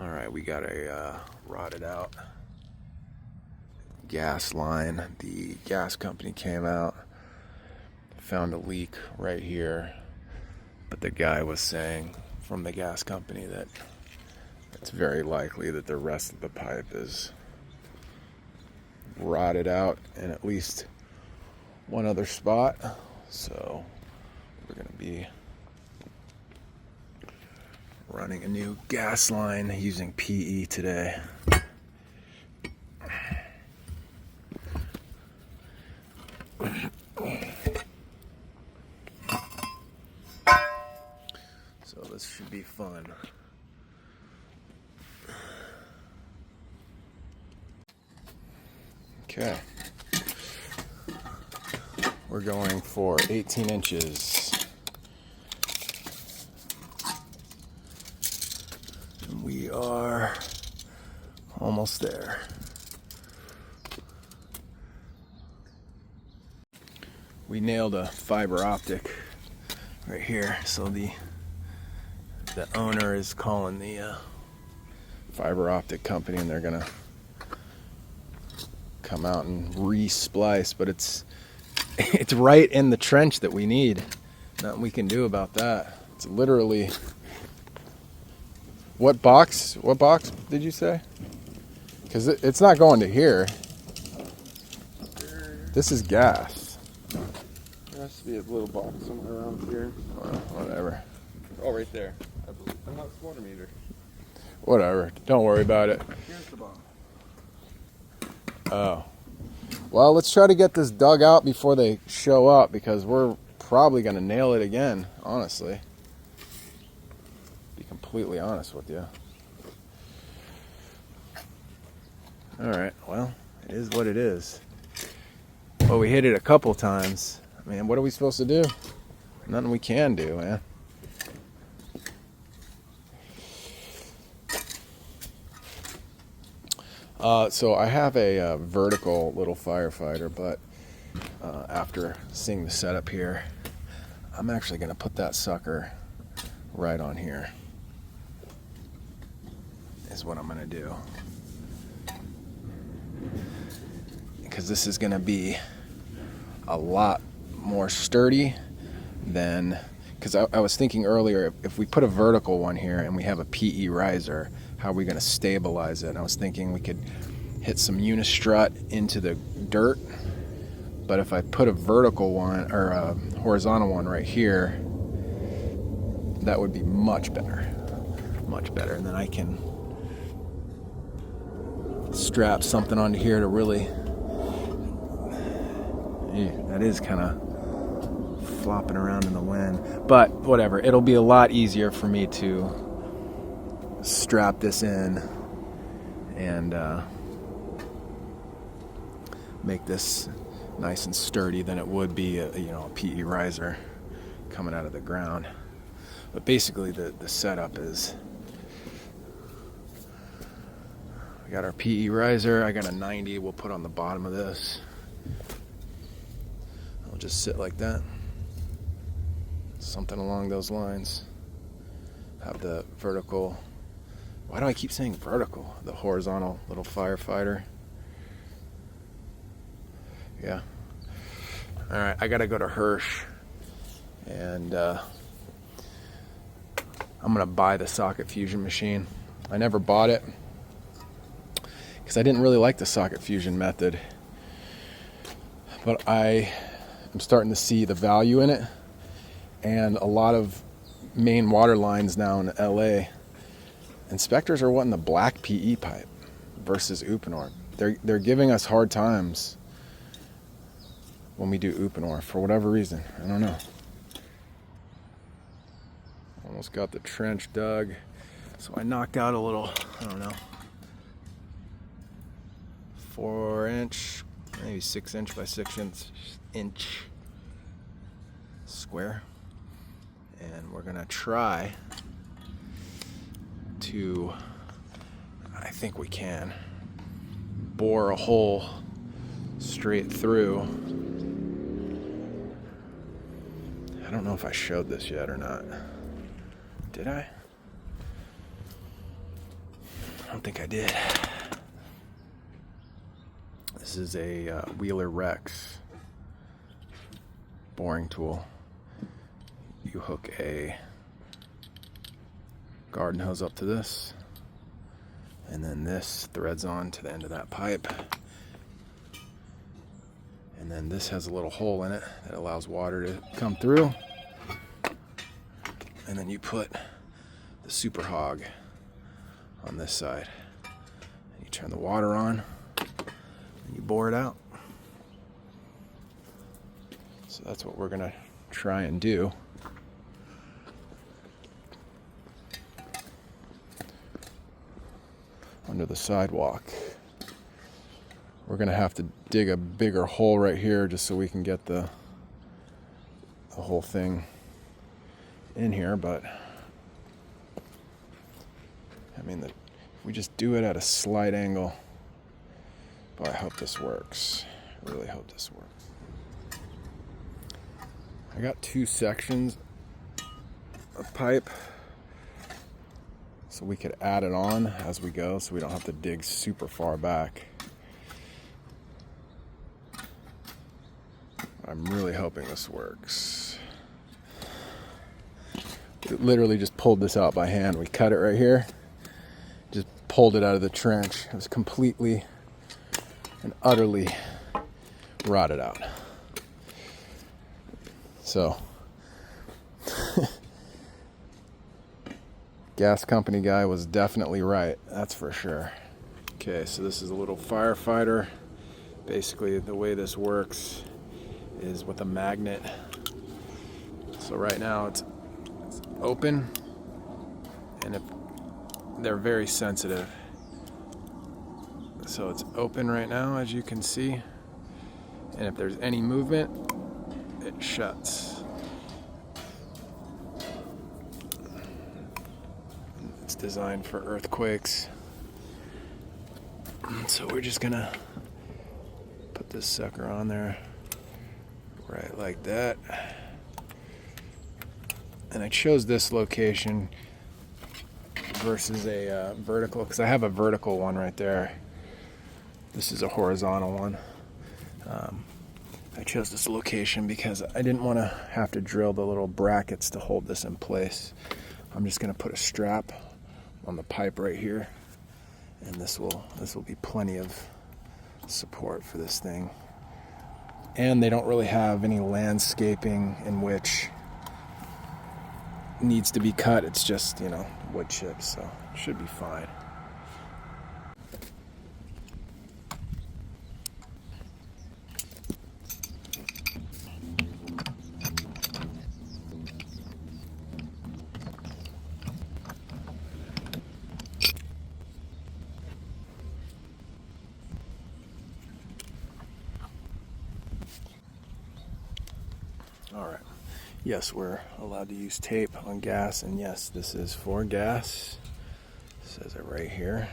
All right, we got a rotted out gas line. The gas company came out, found a leak right here, but the guy was saying from the gas company that it's very likely that the rest of the pipe is rotted out in at least one other spot. So we're going to be running a new gas line using PE today. So this should be fun. Okay. We're going for 18 inches. And we are almost there. We nailed a fiber optic right here, so the owner is calling the fiber optic company, and they're gonna come out and re-splice, but it's right in the trench that we need. Nothing we can do about that. It's literally, what box did you say? Because it's not going to here. This is gas. There has to be a little box somewhere around here. Whatever. Oh, right there. I believe. I'm not a quarter meter. Whatever. Don't worry about it. Here's the bottom. Oh. Well, let's try to get this dug out before they show up, because we're probably going to nail it again, honestly. Be completely honest with you. Alright, well, it is what it is. Well, we hit it a couple times. Man, what are we supposed to do? Nothing we can do, man. So I have a vertical little firefighter, but after seeing the setup here, I'm actually going to put that sucker right on here. Is what I'm going to do. Because this is going to be a lot more sturdy than, because I was thinking earlier, if we put a vertical one here and we have a PE riser, how are we going to stabilize it? And I was thinking we could hit some unistrut into the dirt, but if I put a vertical one or a horizontal one right here, that would be much better, and then I can strap something onto here to really, that is kind of flopping around in the wind, but whatever, it'll be a lot easier for me to strap this in and make this nice and sturdy than it would be a PE riser coming out of the ground. But basically the setup is, we got our PE riser. I got a 90 we'll put on the bottom of this. I'll just sit like that, something along those lines. Have the vertical, why do I keep saying vertical? The horizontal little firefighter. Yeah. All right, I gotta go to Hirsch, and I'm gonna buy the socket fusion machine. I never bought it because I didn't really like the socket fusion method, but I am starting to see the value in it, and a lot of main water lines now in LA, inspectors are wanting the black PE pipe versus Uponor. They're giving us hard times when we do Uponor for whatever reason. I don't know. Almost got the trench dug, so I knocked out a little, 4-inch, maybe 6-inch by 6-inch square, and we're gonna try to, I think we can, bore a hole straight through. I don't know if I showed this yet or not. Did I? don't think I did. This is a Wheeler Rex boring tool. You hook a garden hose up to this, and then this threads on to the end of that pipe. And then this has a little hole in it that allows water to come through. And then you put the super hog on this side. And you turn the water on and you bore it out. So that's what we're gonna try and do. Under the sidewalk. We're gonna have to dig a bigger hole right here just so we can get the whole thing in here, but I mean, if we just do it at a slight angle. Boy, I hope this works. I really hope this works. I got 2 sections of pipe, so we could add it on as we go, so we don't have to dig super far back. I'm really hoping this works. We literally just pulled this out by hand. We cut it right here, just pulled it out of the trench. It was completely and utterly rotted out. So, gas company guy was definitely right, that's for sure. Okay, so this is a little firefighter. Basically, the way this works is with a magnet. So right now it's open, and if they're very sensitive. So it's open right now, as you can see, and if there's any movement, it shuts. It's designed for earthquakes. So we're just gonna put this sucker on there. Right like that. And I chose this location versus a vertical because I have a vertical one right there. This is a horizontal one. I chose this location because I didn't want to have to drill the little brackets to hold this in place. I'm just going to put a strap on the pipe right here, and this will be plenty of support for this thing. And they don't really have any landscaping in which needs to be cut. It's just, wood chips, so it should be fine. All right. Yes, we're allowed to use tape on gas, and yes, this is for gas. It says it right here.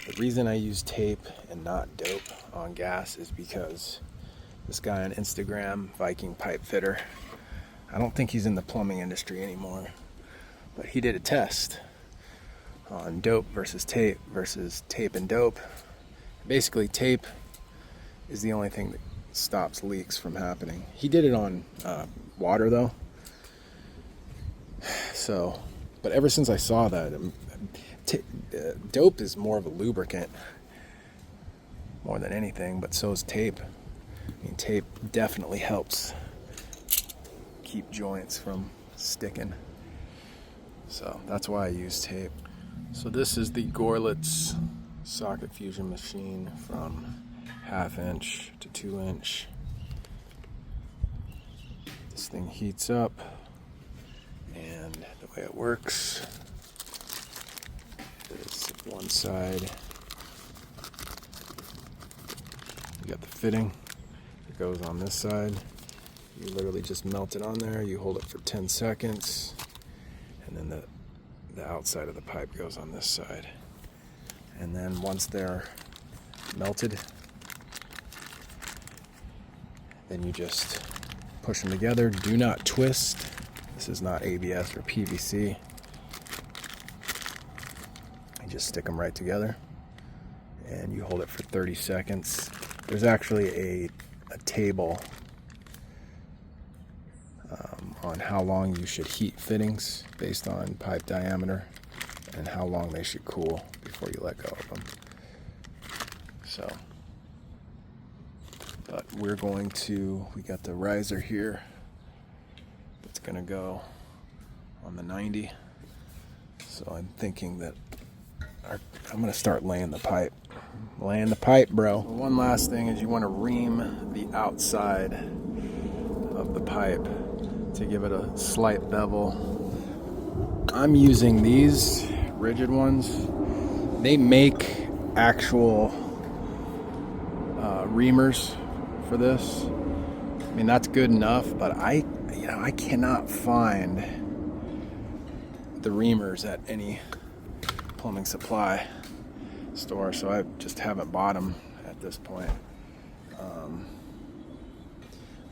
The reason I use tape and not dope on gas is because this guy on Instagram, Viking Pipe Fitter, I don't think he's in the plumbing industry anymore, but he did a test on dope versus tape and dope. Basically, tape is the only thing that stops leaks from happening. He did it on water though. So, but ever since I saw that, dope is more of a lubricant more than anything, but so is tape. I mean, tape definitely helps keep joints from sticking. So that's why I use tape. So this is the Gorlitz socket fusion machine from 1/2 inch to 2 inch. This thing heats up, and the way it works is one side, you got the fitting, it goes on this side. You literally just melt it on there, you hold it for 10 seconds, and then the outside of the pipe goes on this side. And then once they're melted, then you just push them together. Do not twist. This is not ABS or PVC. You just stick them right together and you hold it for 30 seconds. There's actually a table on how long you should heat fittings based on pipe diameter and how long they should cool before you let go of them. So, but we got the riser here that's going to go on the 90. So I'm thinking that I'm going to start laying the pipe. Laying the pipe, bro. So one last thing is you want to ream the outside of the pipe to give it a slight bevel. I'm using these rigid ones. They make actual reamers for this. I mean, that's good enough, but I cannot find the reamers at any plumbing supply store, so I just haven't bought them at this point.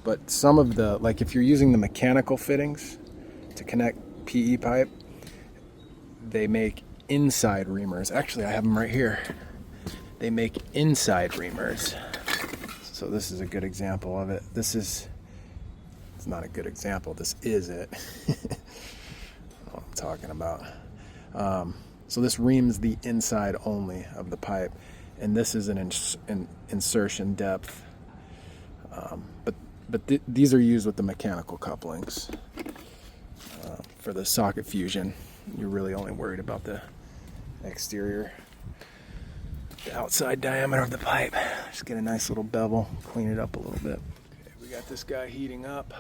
But some of the, like if you're using the mechanical fittings to connect PE pipe, they make inside reamers. Actually, I have them right here. They make inside reamers. So this is a good example of it. It's not a good example, this is it. What I'm talking about. So this reams the inside only of the pipe, and this is an insertion depth. But these are used with the mechanical couplings. For the socket fusion, you're really only worried about the exterior, the outside diameter of the pipe. Just get a nice little bevel, clean it up a little bit. Okay, we got this guy heating up,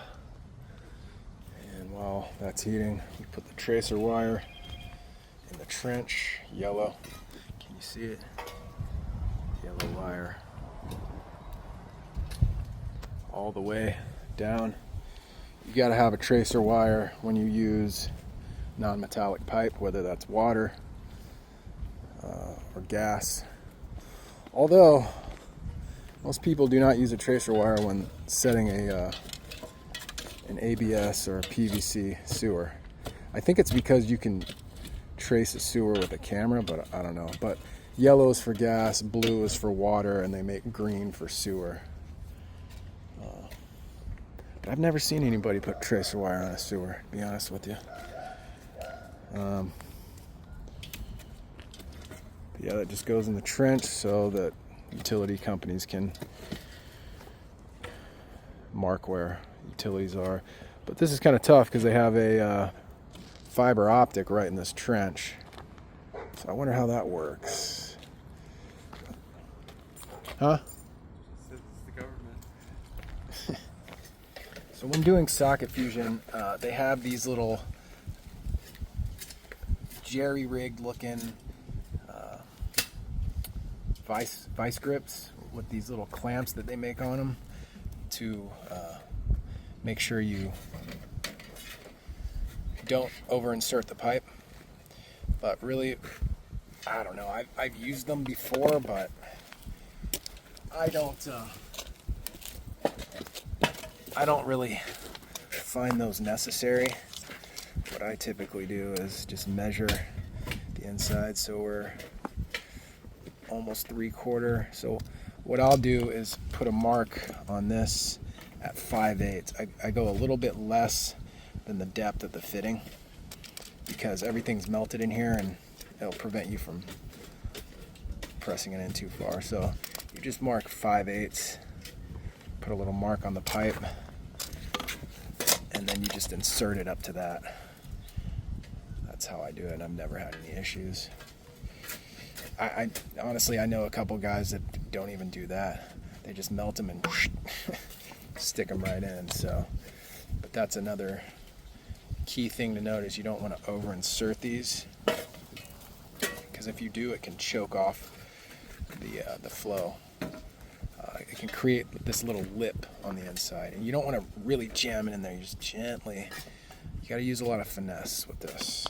and while that's heating, we put the tracer wire in the trench, yellow. Can you see it? Yellow wire. All the way down. You got to have a tracer wire when you use non-metallic pipe, whether that's water or gas. Although most people do not use a tracer wire when setting an ABS or a PVC sewer. I think it's because you can trace a sewer with a camera, but I don't know. But yellow is for gas, blue is for water, and they make green for sewer. But I've never seen anybody put tracer wire on a sewer, to be honest with you. Yeah, that just goes in the trench so that utility companies can mark where utilities are. But this is kind of tough because they have a fiber optic right in this trench. So I wonder how that works. Huh? It's the government. So when doing socket fusion, they have these little jerry-rigged looking vice grips with these little clamps that they make on them to make sure you don't over insert the pipe. But really, I don't know, I've used them before, but I don't really find those necessary. What I typically do is just measure the inside, so we're almost 3/4. So what I'll do is put a mark on this at 5/8. I go a little bit less than the depth of the fitting because everything's melted in here and it'll prevent you from pressing it in too far. So you just mark 5/8, put a little mark on the pipe, and then you just insert it up to that. That's how I do it, and I've never had any issues. I honestly, I know a couple guys that don't even do that. They just melt them and stick them right in. So, but that's another key thing to note is you don't want to over insert these, because if you do, it can choke off the flow. It can create this little lip on the inside, and you don't want to really jam it in there. You just gently. You got to use a lot of finesse with this.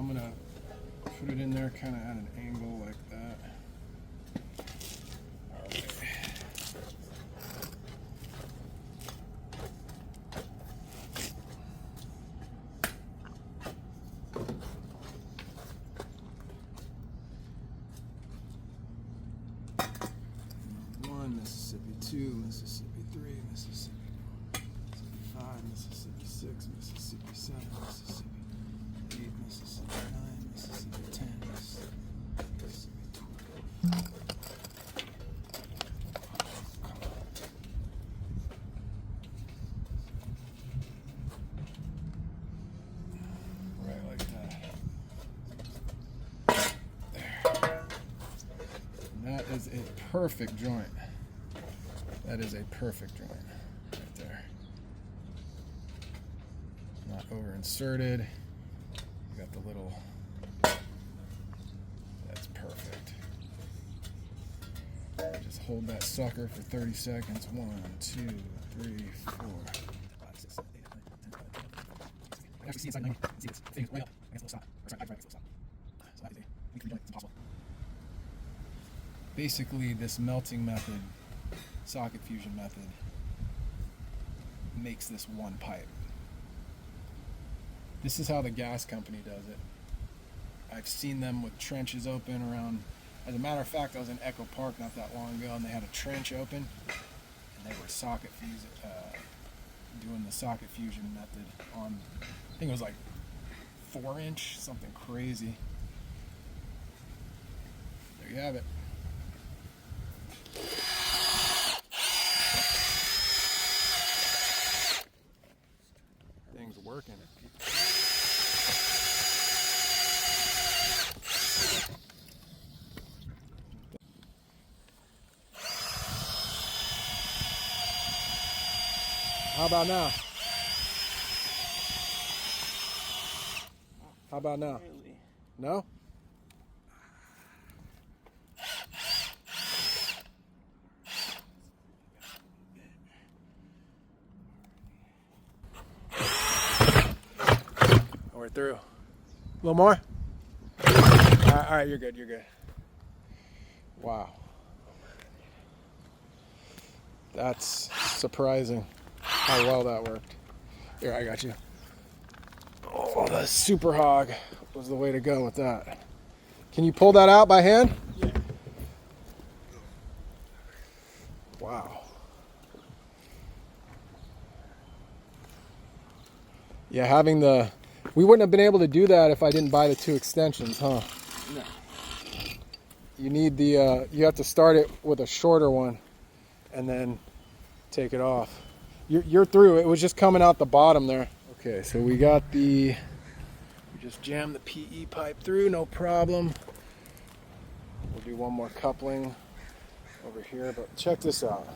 I'm gonna put it in there kind of at an angle like that. All right. Mississippi 2, Mississippi 3, Mississippi 4, Mississippi 5, Mississippi 6, Mississippi 7, Mississippi 8, Mississippi 9, Mississippi 10, Mississippi 12. Right like that. There. And that is a perfect joint. That is a perfect joint right there. Not over inserted. You got the little, that's perfect. Just hold that sucker for 30 seconds. 1, 2, 3, 4, 5, 6, 7, 8, 9, 10, 11, 12. I can actually see inside 90. See this thing is way up against the little stop. Or sorry, against the little stop. So that is a weak joint. It's impossible. Basically, this melting method, socket fusion method, makes this one pipe. This is how the gas company does it. I've seen them with trenches open around. As a matter of fact, I was in Echo Park not that long ago, and they had a trench open, and they were doing the socket fusion method on, I think it was like 4-inch, something crazy. There you have it. Things working. How about now? How about now? Really? No? We're through. A little more? All right, you're good, you're good. Wow. That's surprising how well that worked. Here, I got you. Oh, the super hog was the way to go with that. Can you pull that out by hand? Yeah. Wow. Yeah, we wouldn't have been able to do that if I didn't buy the 2 extensions, huh? No. You need you have to start it with a shorter one and then take it off. You're through. It was just coming out the bottom there. Okay, so we just jammed the PE pipe through, no problem. We'll do one more coupling over here, but check this out.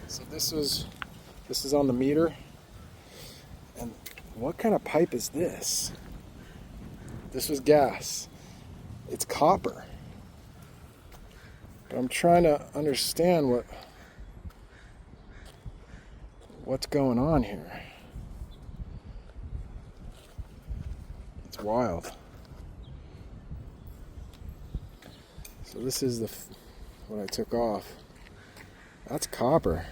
So this is on the meter. And what kind of pipe is this? This was gas. It's copper. But I'm trying to understand what's going on here. It's wild. So this is what I took off. That's copper.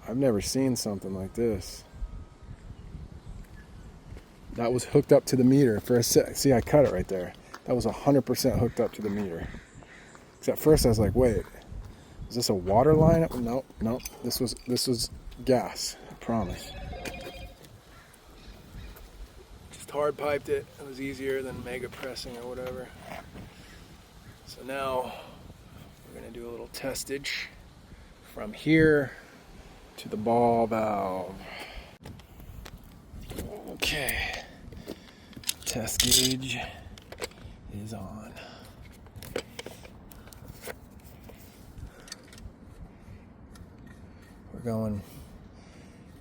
I've never seen something like this. That was hooked up to the meter for a sec. See, I cut it right there. That was 100% hooked up to the meter. Because at first I was like, wait, is this a water line? No. This was gas, I promise. Just hard piped it. It was easier than mega pressing or whatever. So now we're gonna do a little testage from here to the ball valve. Okay, test gauge is on. We're going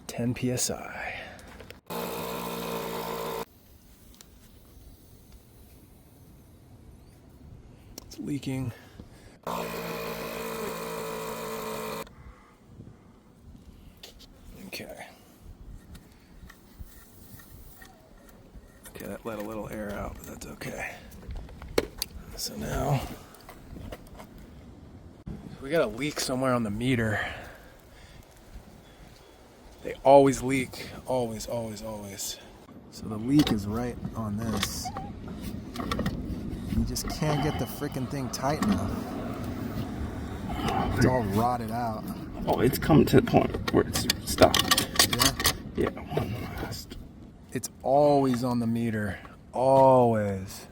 10 psi. It's leaking. Okay. that let a little air out, but that's okay. So now we got a leak somewhere on the meter. They always leak, always, always, always. So the leak is right on this. You just can't get the freaking thing tight enough. It's all rotted out. Oh, it's come to the point where it's stopped. Yeah? Yeah, one last. It's always on the meter. Always.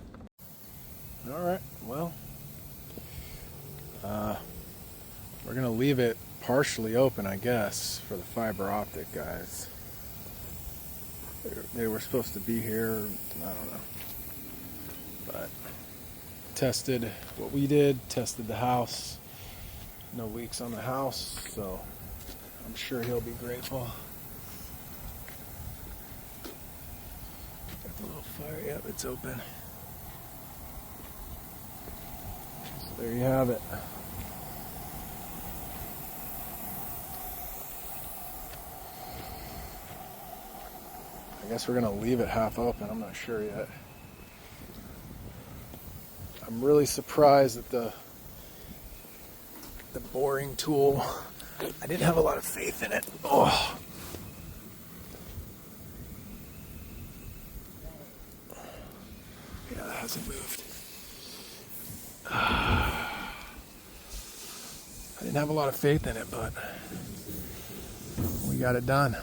Alright, well. We're going to leave it partially open, I guess, for the fiber optic guys. They were supposed to be here, I don't know. But tested what we did, tested the house. No leaks on the house, so I'm sure he'll be grateful. Got the little fire, yep, it's open. So there you have it. I guess we're gonna leave it half open, I'm not sure yet. I'm really surprised that the boring tool, I didn't have a lot of faith in it. Oh. Yeah, that hasn't moved. I didn't have a lot of faith in it, but we got it done.